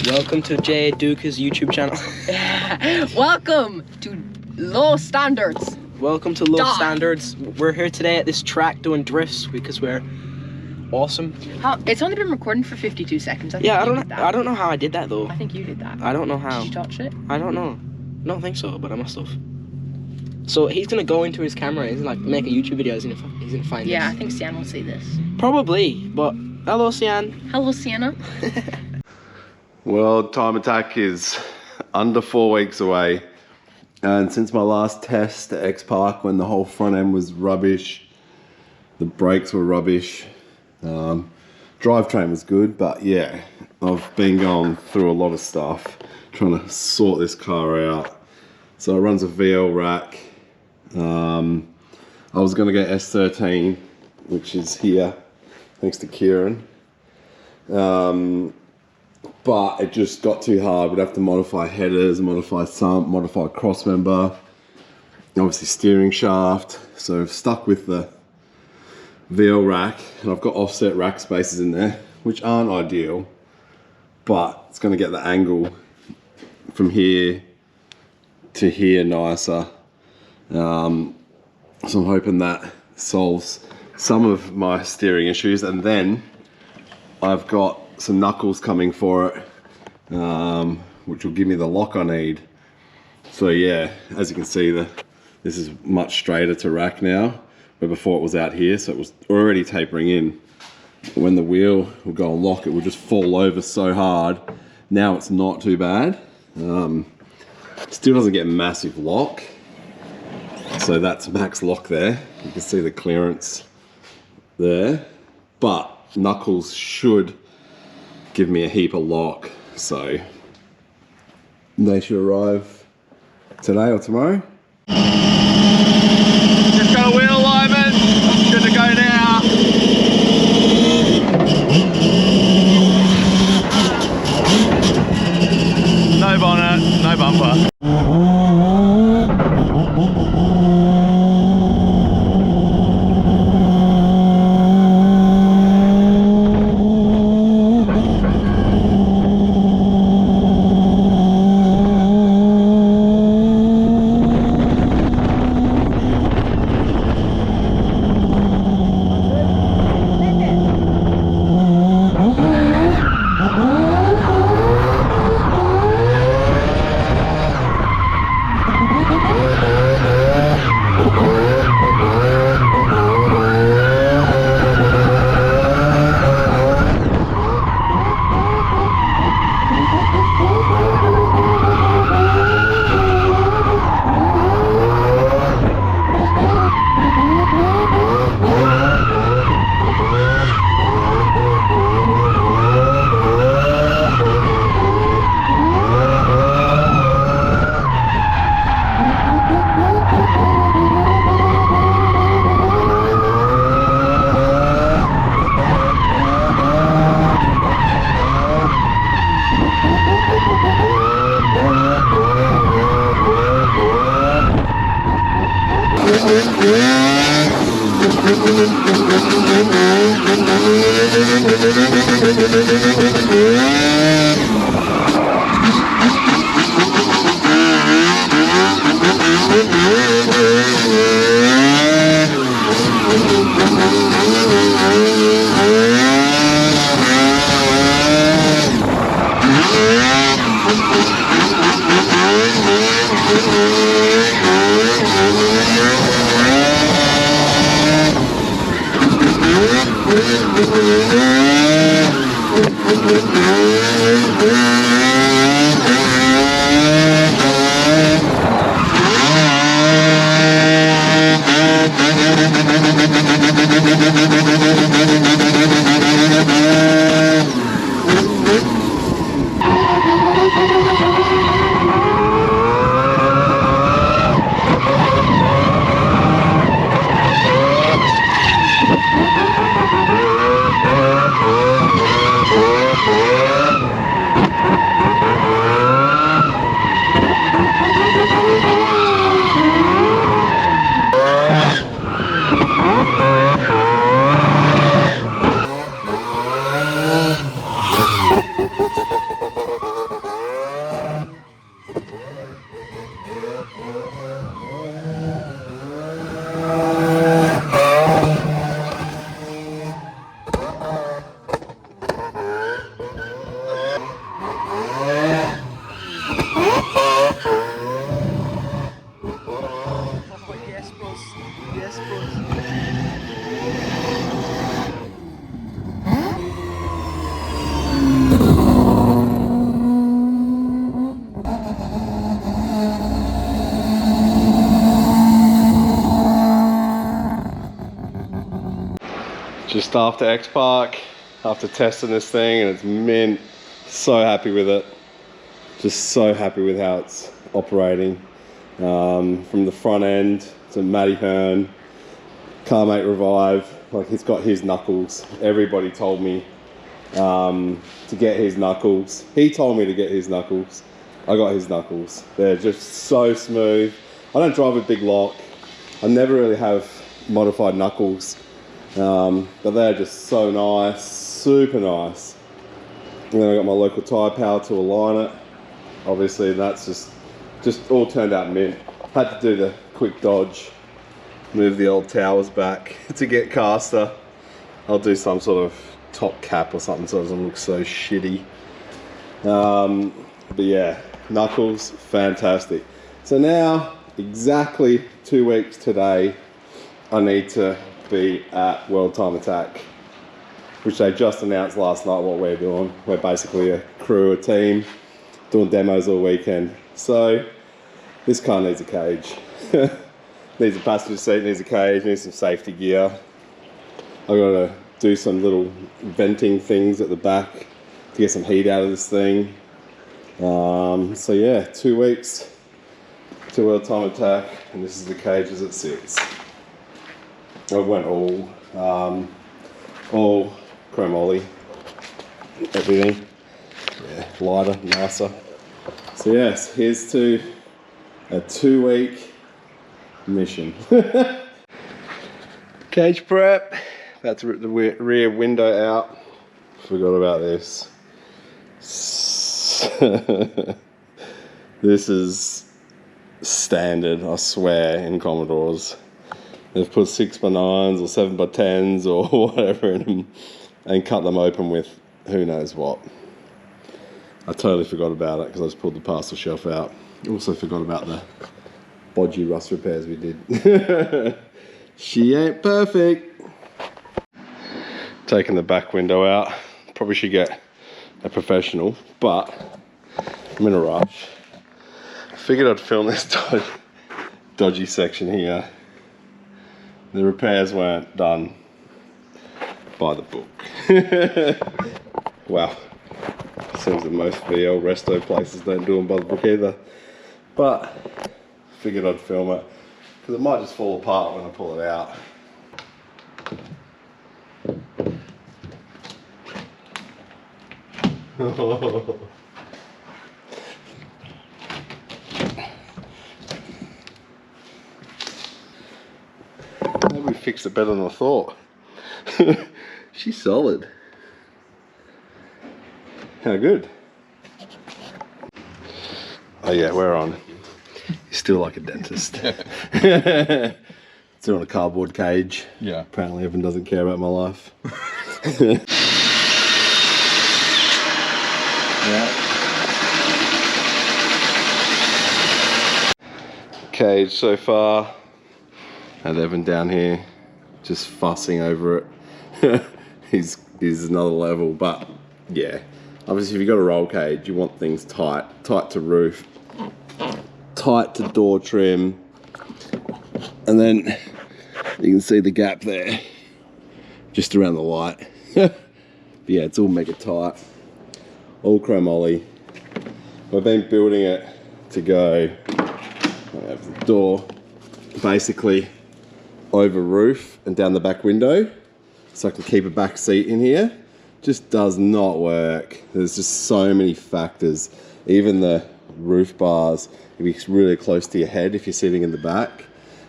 Welcome to Jay Duca's YouTube channel. Welcome to LowStandards. Welcome to LowStandards. We're here today at this track doing drifts because we're awesome. It's only been recording for 52 seconds. I don't know how I did that though. I think you did that. I don't know how. Did you touch it? I don't know. I don't think so, but I must have. So he's gonna go into his camera. He's gonna like make a YouTube video. He's gonna find this. Yeah, I think Sian will see this. Probably, but hello, Sian. Hello, Sienna. Well, time attack is under 4 weeks away, and since my last test at X Park when the whole front end was rubbish, the brakes were rubbish, drivetrain was good, but yeah, I've been going through a lot of stuff trying to sort this car out. So it runs a VL rack. I was going to get S13, which is here, thanks to Kieran. But it just got too hard. We'd have to modify headers, modify sump, modify cross member, obviously steering shaft. So I've stuck with the VL rack, and I've got offset rack spaces in there, which aren't ideal, but it's going to get the angle from here to here nicer. So I'm hoping that solves some of my steering issues, and then I've got some knuckles coming for it, which will give me the lock I need. So yeah, as you can see, this is much straighter to rack now, but before it was out here, so it was already tapering in. When the wheel will go and lock, it will just fall over so hard. Now it's not too bad. Still doesn't get massive lock, so that's max lock there. You can see the clearance there, but knuckles should give me a heap of lock, so they should arrive today or tomorrow. Just got a wheel alignment, good to go now. No bonnet, no bumper. Just after X Park, after testing this thing, and it's mint. So happy with it. Just so happy with how it's operating. From the front end to Matty Hearn, Carmate Revive, like he's got his knuckles. Everybody told me to get his knuckles. He told me to get his knuckles. I got his knuckles. They're just so smooth. I don't drive a big lock. I never really have modified knuckles, but they're just so nice, super nice. And then I got my local tyre power to align it. Obviously, that's just all turned out mint. Had to do the quick dodge, move the old towers back to get caster. I'll do some sort of top cap or something so it doesn't look so shitty. But yeah, knuckles, fantastic. So now, exactly 2 weeks today, I need to be at World Time Attack, which they just announced last night what we're doing. We're basically a crew, a team, doing demos all weekend. So this car needs a cage. Needs a passenger seat, needs a cage, needs some safety gear. I've got to do some little venting things at the back to get some heat out of this thing. So yeah, 2 weeks to World Time Attack, and this is the cage as it sits. I went all chromoly, everything. Yeah, lighter, nicer. So yes, here's to a 2 week mission. Cage prep. That's the rear window out. Forgot about this. This is standard, I swear, in Commodores. They've put 6x9s or 7x10s or whatever in them and cut them open with who knows what. I totally forgot about it because I just pulled the parcel shelf out. Also forgot about the bodgy rust repairs we did. She ain't perfect. Taking the back window out. Probably should get a professional, but I'm in a rush. Figured I'd film this dodgy section here. The repairs weren't done by the book. Wow. Seems that most VL resto places don't do them by the book either. But figured I'd film it because it might just fall apart when I pull it out. Maybe we fixed it better than I thought. She's solid. How good. Oh yeah, we're on. You're still like a dentist. Still on a cardboard cage. Yeah. Apparently Evan doesn't care about my life. Yeah. Cage so far. And Evan down here just fussing over it. He's another level, but yeah. Obviously if you've got a roll cage, you want things tight. Tight to roof, tight to door trim. And then you can see the gap there, just around the light. But yeah, it's all mega tight. All chromoly. We've been building it to go, I have the door, basically over roof and down the back window, so I can keep a back seat in here. Just does not work. There's just so many factors. Even the roof bars, it'll be really close to your head if you're sitting in the back.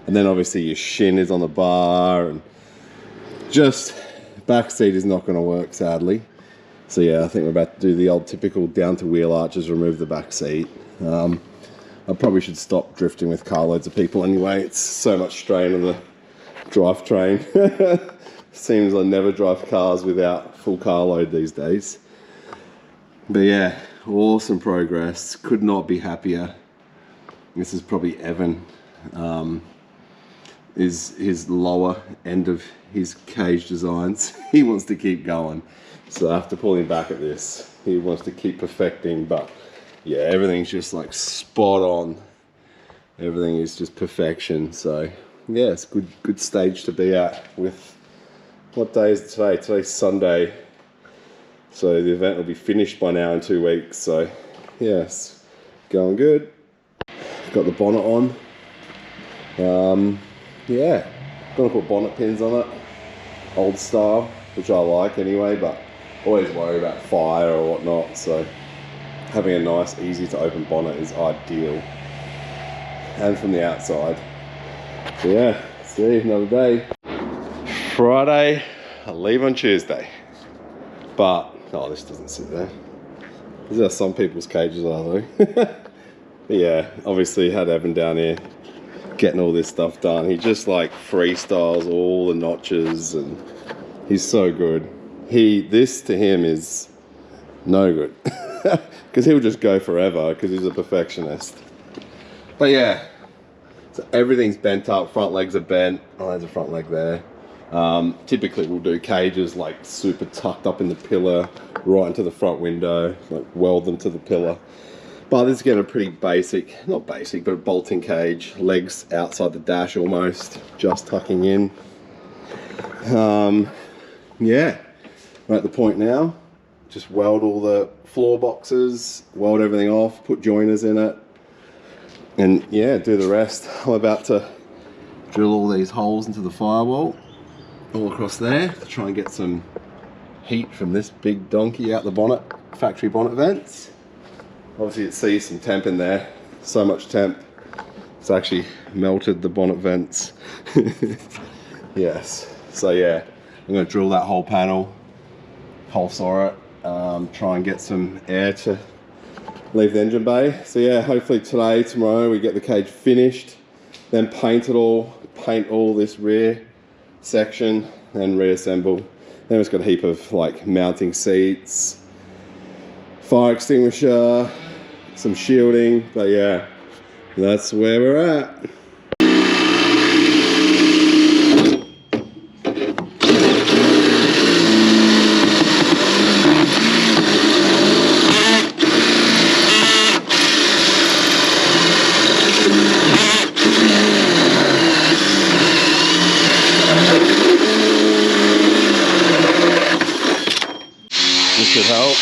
And then obviously your shin is on the bar, and just back seat is not gonna work, sadly. So yeah, I think we're about to do the old typical down to wheel arches, remove the back seat. I probably should stop drifting with carloads of people anyway. It's so much strain on the drivetrain. Seems I never drive cars without full carload these days. But yeah, awesome progress. Could not be happier. This is probably Evan. Is his lower end of his cage designs. He wants to keep going. So I have to pull him back at this. He wants to keep perfecting, but yeah, everything's just like spot on. Everything is just perfection. So yeah, it's good stage to be at with what day is it today? Today's Sunday. So the event will be finished by now in 2 weeks. So yes, going good. Got the bonnet on. Yeah, gonna put bonnet pins on it. Old style, which I like anyway, but always worry about fire or whatnot. So having a nice, easy to open bonnet is ideal. And from the outside. So yeah, see, another day. Friday, I leave on Tuesday. But, oh, this doesn't sit there. These are some people's cages, are they? But yeah, obviously had Evan down here getting all this stuff done. He just like freestyles all the notches and he's so good. This to him is no good. Because he'll just go forever because he's a perfectionist. But yeah, so everything's bent up, front legs are bent. Oh, there's a front leg there. Typically we'll do cages like super tucked up in the pillar, right into the front window, like weld them to the pillar. But this is getting a pretty basic, not basic, but a bolting cage, legs outside the dash almost, just tucking in. Yeah, we're at the point now, just weld all the floor boxes, weld everything off, put joiners in it, and yeah, do the rest. I'm about to drill all these holes into the firewall, all across there, to try and get some heat from this big donkey out the bonnet, factory bonnet vents. Obviously it sees some temp in there, so much temp, it's actually melted the bonnet vents. Yes, so yeah, I'm going to drill that whole panel, hole saw it, try and get some air to leave the engine bay. So yeah, hopefully today, tomorrow we get the cage finished, then paint all this rear section and reassemble. Then it's got a heap of like mounting seats, fire extinguisher, some shielding, but yeah, that's where we're at. This should help.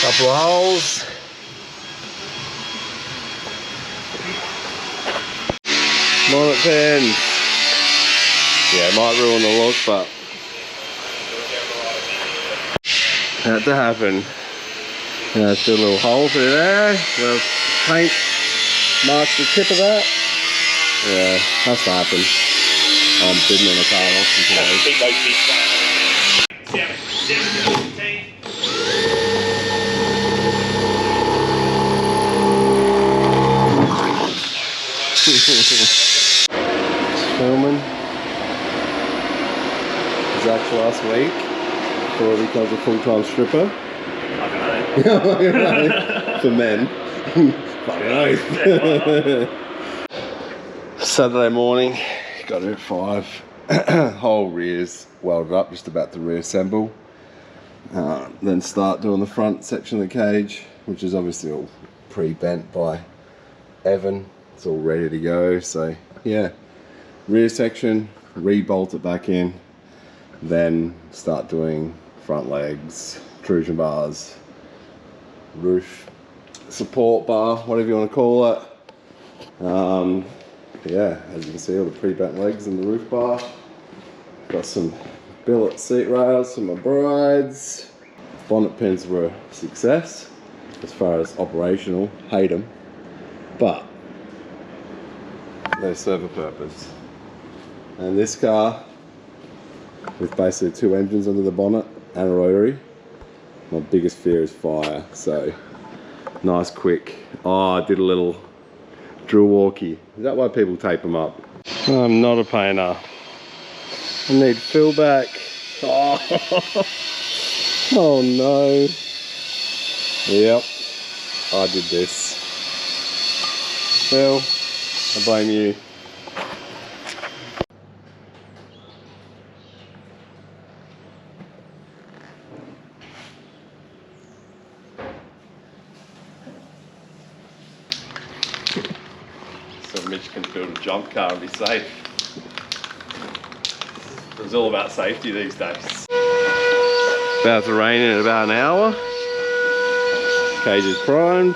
Couple of holes. Bonnet pins. Yeah, it might ruin the look, but had to happen. Yeah, let's do a little hole through there. We'll paint, mark the tip of that. Yeah, has to happen. I'm bidding on a car auction today. Filming Zach last week before he becomes a full-time stripper. For men. Saturday morning, got here at 5. Whole rear's welded up, just about to reassemble. Then start doing the front section of the cage, which is obviously all pre-bent by Evan. It's all ready to go, so yeah, rear section, re-bolt it back in, then start doing front legs, intrusion bars, roof support bar, whatever you want to call it. Yeah, as you can see, all the pre-bent legs and the roof bar. Got some billet seat rails for my brides. Bonnet pins were a success as far as operational, hate them, but they serve a purpose. And this car, with basically 2 engines under the bonnet and a rotary, my biggest fear is fire. So nice quick. Oh, I did a little drill walkie. Is that why people tape them up? I'm not a painter. I need fill back. Oh, oh no. Yep, I did this. Phil, I blame you. So Mitch can build a jump car and be safe. It's all about safety these days. About to rain in about an hour. Cage is primed.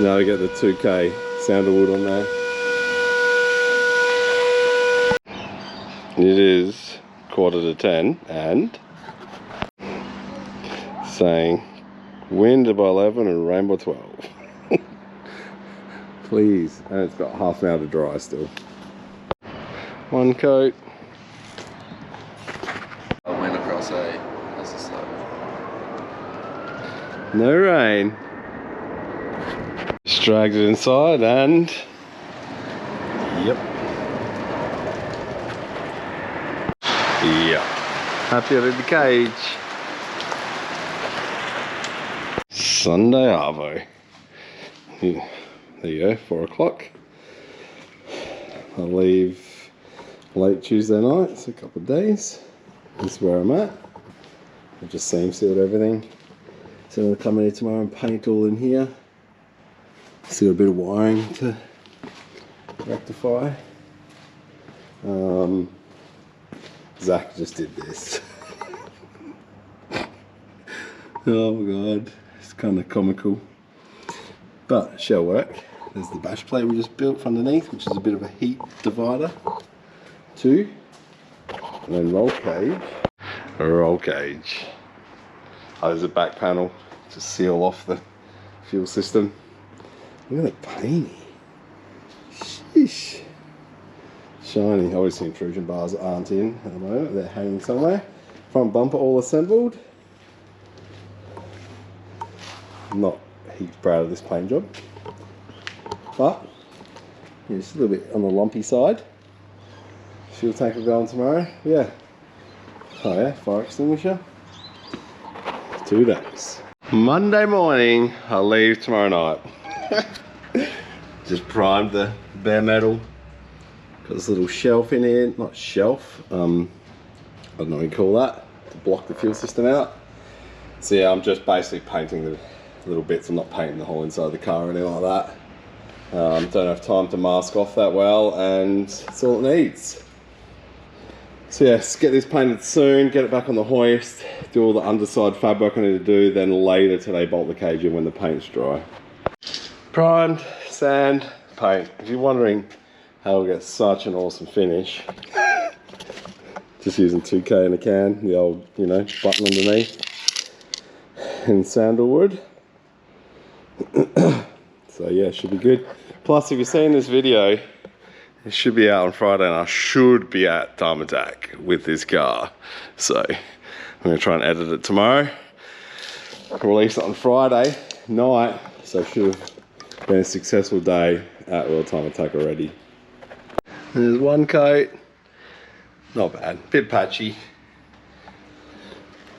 Now we get the 2K sandalwood on there. It is 10:15 and saying wind by 11 and rain by 12. Please, and it's got half an hour to dry still. One coat. I went across a slope. No rain. Just dragged it inside and yep. Yep. Happy out of the cage. Sunday Arvo. Yeah. There you go, 4 o'clock. I'll leave late Tuesday night, so a couple of days. This is where I'm at. I've just seam sealed everything. So I'm going to come in here tomorrow and paint all in here. Still got a bit of wiring to rectify. Zach just did this. Oh my god, it's kind of comical. But it shall work. There's the bash plate we just built from underneath, which is a bit of a heat divider. 2. And then roll cage. A roll cage. Oh, there's a back panel to seal off the fuel system. Look at that painty. Sheesh. Shiny. Obviously intrusion bars aren't in at the moment. They're hanging somewhere. Front bumper all assembled. Not heaps proud of this paint job. But yeah, just a little bit on the lumpy side. Fuel tank will go on tomorrow. Yeah. Oh yeah, fire extinguisher. 2 days. Monday morning, I'll leave tomorrow night. Just primed the bare metal. Got this little shelf in here, not shelf, I don't know what you call that, to block the fuel system out. So yeah, I'm just basically painting the little bits. I'm not painting the whole inside of the car or anything like that. Don't have time to mask off that well, and it's all it needs. So yeah, let's get this painted soon, get it back on the hoist, do all the underside fabric I need to do, then later today bolt the cage in when the paint's dry. Primed, sand, paint. If you're wondering how we'll get such an awesome finish, just using 2K in a can, the old, you know, button underneath, and sandalwood. So yeah, should be good. Plus, if you're seeing this video, it should be out on Friday, and I should be at WTAC with this car. So I'm going to try and edit it tomorrow, release it on Friday night, so it should have been a successful day at WTAC already. And there's one coat, not bad, bit patchy.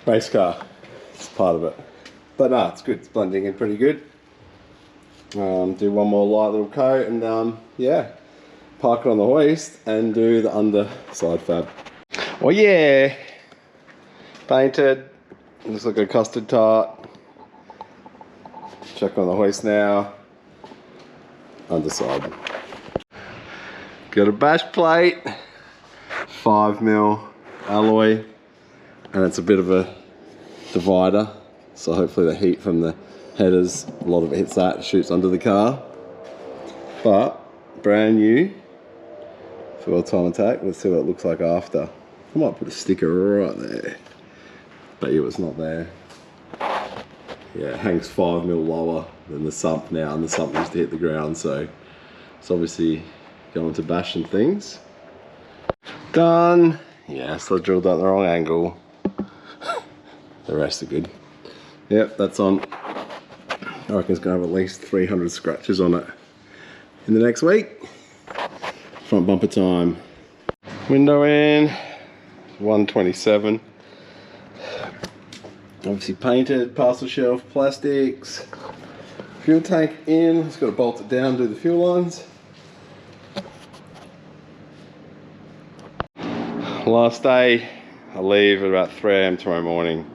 Race car, it's part of it. But no, it's good, it's blending in pretty good. Do one more light little coat and yeah, park it on the hoist and do the underside fab. Oh yeah, painted, looks like a custard tart. Check on the hoist now, underside. Got a bash plate, 5mm alloy, and it's a bit of a divider, so hopefully the heat from the headers, a lot of it hits that, shoots under the car. But brand new for WTAC. Let's see what it looks like after. I might put a sticker right there, but yeah, it's not there. Yeah, it hangs 5mm lower than the sump now, and the sump used to hit the ground, so it's obviously going to bash and things. Done. Yeah, so I drilled that at the wrong angle. The rest are good. Yep, that's on. I reckon it's going to have at least 300 scratches on it in the next week. Front bumper time. Window in, 127. Obviously painted, parcel shelf, plastics. Fuel tank in, just got to bolt it down, do the fuel lines. Last day, I leave at about 3 AM tomorrow morning.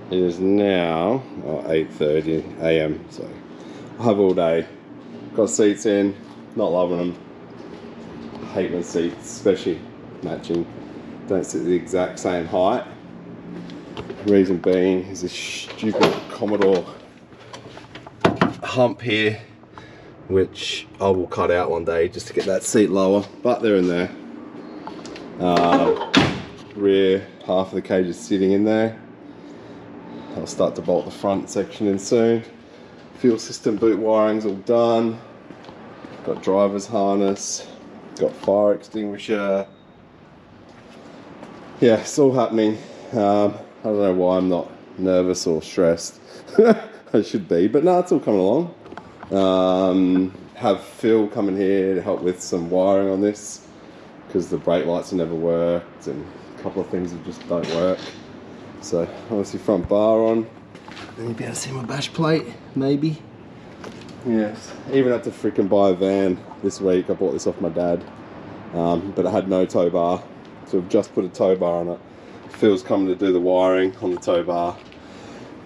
It is now 8:30 AM, so I'll have all day. Got seats in, not loving them. I hate my seats, especially matching don't sit the exact same height. Reason being is this stupid Commodore hump here, which I will cut out one day just to get that seat lower, but they're in there. Rear half of the cage is sitting in there. I'll start to bolt the front section in soon. Fuel system boot wiring's all done. Got driver's harness, got fire extinguisher. Yeah, it's all happening. I don't know why I'm not nervous or stressed. I should be, but no, it's all coming along. Have Phil come in here to help with some wiring on this, because the brake lights have never worked and a couple of things that just don't work. So obviously front bar on. Then you'll be able to see my bash plate, maybe. Yes, even had to freaking buy a van this week. I bought this off my dad, but it had no tow bar, so I've just put a tow bar on it. Phil's coming to do the wiring on the tow bar,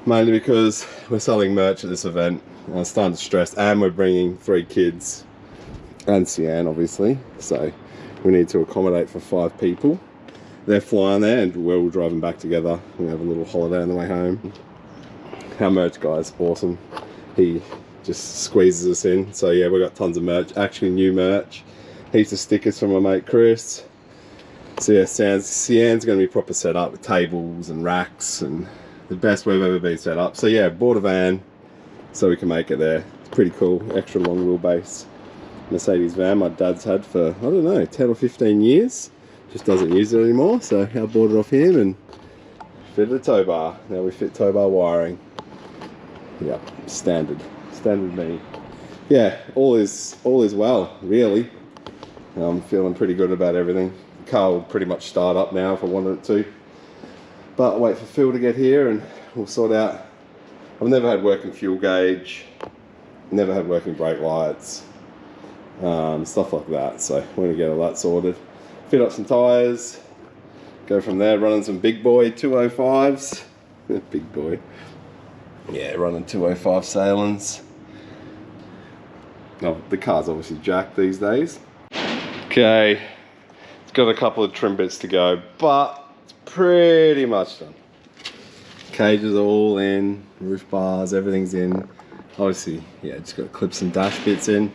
mainly because we're selling merch at this event. I'm starting to stress, and we're bringing 3 kids and Sian, obviously, so we need to accommodate for 5 people. They're flying there, and we're all driving back together. We have a little holiday on the way home. Our merch guy's awesome. He just squeezes us in. So yeah, we've got tons of merch, actually new merch. Heaps of stickers from my mate Chris. So yeah, Sian's going to be proper set up with tables and racks, and the best we've ever been set up. So yeah, bought a van so we can make it there. It's pretty cool, extra long wheelbase Mercedes van my dad's had for, I don't know, 10 or 15 years. Just doesn't use it anymore, so I bought it off him and fitted a tow bar. Now we fit tow bar wiring. Yep, standard me. Yeah, all is well, really. I'm feeling pretty good about everything. The car will pretty much start up now if I wanted it to. But wait for Phil to get here and we'll sort out. I've never had working fuel gauge, never had working brake lights, stuff like that. So we're gonna get all that sorted. Fit up some tyres, go from there, running some big boy 205s. Big boy. Yeah, running 205 Salins. No, the car's obviously jacked these days. Okay, it's got a couple of trim bits to go, but it's pretty much done. Cages are all in, roof bars, everything's in. Obviously, yeah, just got to clip some dash bits in.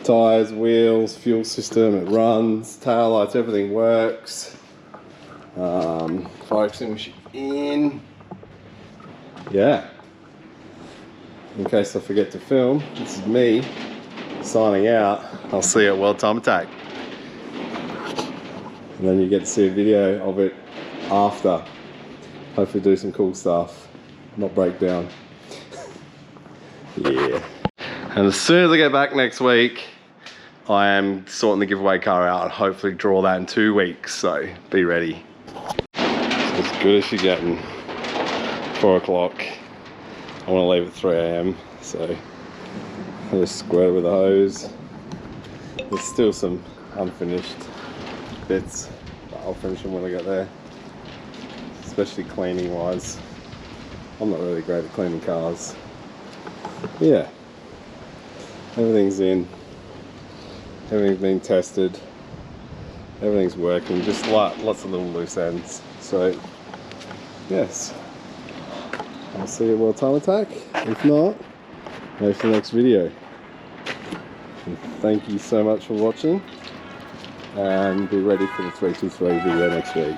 Tyres, wheels, fuel system, it runs, tail lights, everything works. Fire extinguisher in. Yeah. In case I forget to film, this is me signing out. I'll see you at World Time Attack. And then you get to see a video of it after. Hopefully do some cool stuff, not break down. Yeah. And as soon as I get back next week, I am sorting the giveaway car out and hopefully draw that in 2 weeks, so be ready. As good as you're getting. 4 o'clock. I want to leave at 3 AM, so I just squirt it with a hose. There's still some unfinished bits, but I'll finish them when I get there. Especially cleaning wise. I'm not really great at cleaning cars. Yeah. Everything's in. Everything's been tested. Everything's working. Just lots of little loose ends. So, yes. I'll see you at World Time Attack. If not, wait for the next video. And thank you so much for watching. And be ready for the 323 video next week.